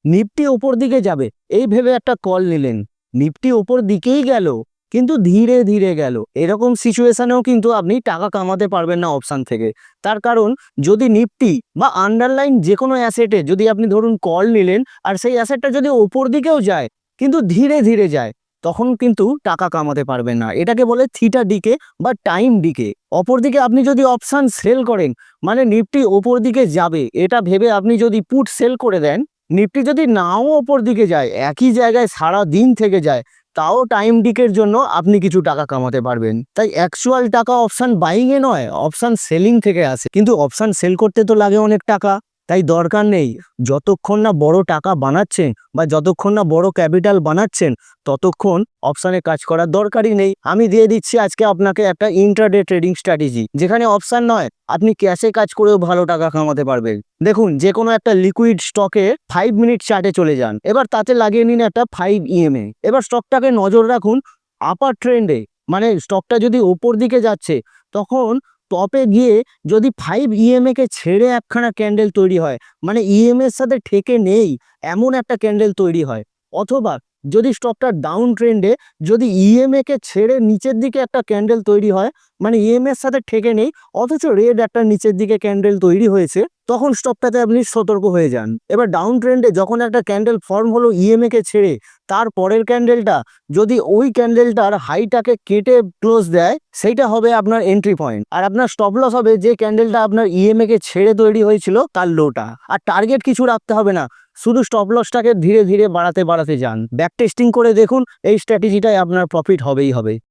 Nifty ওপর দিকে যাবে এই ভেবে একটা কল নিলেন, নিফটি ওপর দিকেই গেল কিন্তু ধীরে ধীরে গেল, এরকম সিচুয়েশনেও কিন্তু আপনি টাকা কামাতে পারবেন না অপশান থেকে। তার কারণ যদি নিফটি বা আন্ডারলাইন যে কোনো অ্যাসেটে যদি আপনি ধরুন কল নিলেন আর সেই অ্যাসেটটা যদি ওপর দিকেও যায় কিন্তু ধীরে ধীরে যায়, তখন কিন্তু টাকা কামাতে পারবেন না। এটাকে বলে থিটা ডিকে বা টাইম ডিকে। অপর দিকে আপনি যদি অপশান সেল করেন, মানে নিফটি ওপর দিকে যাবে এটা ভেবে আপনি যদি পুট সেল করে দেন, নিফটি যদি নাও ওপর দিকে যায়, একই জায়গায় সারা দিন থেকে যায়, তাও টাইম ডিকের জন্য আপনি কিছু টাকা কামাতে পারবেন। তাই অ্যাকচুয়াল টাকা অপশান বাইং এ নয়, অপশান সেলিং থেকে আসে। কিন্তু অপশান সেল করতে তো লাগে অনেক টাকা, তাই দরকার নেই। যতক্ষণ না বড় টাকা বানাচ্ছেন বা যতক্ষণ না বড় ক্যাপিটাল বানাচ্ছেন, ততক্ষণ অপশানে কাজ করার দরকারই নেই। আমি দিয়ে দিচ্ছি আজকে আপনাকে একটা ইন্ট্রাডে ট্রেডিং স্ট্র্যাটেজি, যেখানে অপশান নয়, আপনি ক্যাশে কাজ করেও ভালো টাকা কামাতে পারবেন। দেখুন, যে কোনো একটা লিকুইড স্টকে 5 মিনিট চার্টে চলে যান, এবার তাতে লাগিয়ে নিন একটা 5 EMA। এবার স্টকটাকে নজর রাখুন আপার ট্রেন্ডে, মানে স্টকটা যদি ওপর দিকে যাচ্ছে, তখন টপে গিয়ে যদি 5 EMA কে ছেড়ে একখানা ক্যান্ডেল তৈরি হয়, মানে ইএমএ এর সাথে ঠেকে নেই এমন একটা ক্যান্ডেল তৈরি হয়, অথবা যদি স্টকটা ডাউন ট্রেন্ডে যদি ইএমএ কে ছেড়ে নিচের দিকে একটা ক্যান্ডেল তৈরি হয়, মানে ইএমএ এর সাথে ঠেকে নেই অথচ রেড একটা নিচের দিকে ক্যান্ডেল তৈরি হয়েছে, তখন স্টকটাতে আপনি সতর্ক হয়ে যান। এবার ডাউন ট্রেন্ডে যখন একটা ক্যান্ডেল ফর্ম হলো ইএমএ কে ছেড়ে, তার পরের ক্যান্ডেলটা যদি ওই ক্যান্ডেলটার হাইটাকে কেটে ক্লোজ দেয়, সেইটা হবে আপনার এন্ট্রি পয়েন্ট। আর আপনার স্টপ লস হবে যে ক্যান্ডেলটা আপনার ইএমএ কে ছেড়ে তৈরি হয়েছিল তার লোটা। আর টার্গেট কিছু রাখতে হবে না, শুধু স্টপ লসটাকে ধীরে ধীরে বাড়াতে বাড়াতে যান। ব্যাক টেস্টিং করে দেখুন, এই স্ট্র্যাটেজিটাই আপনার প্রফিট হবেই হবে।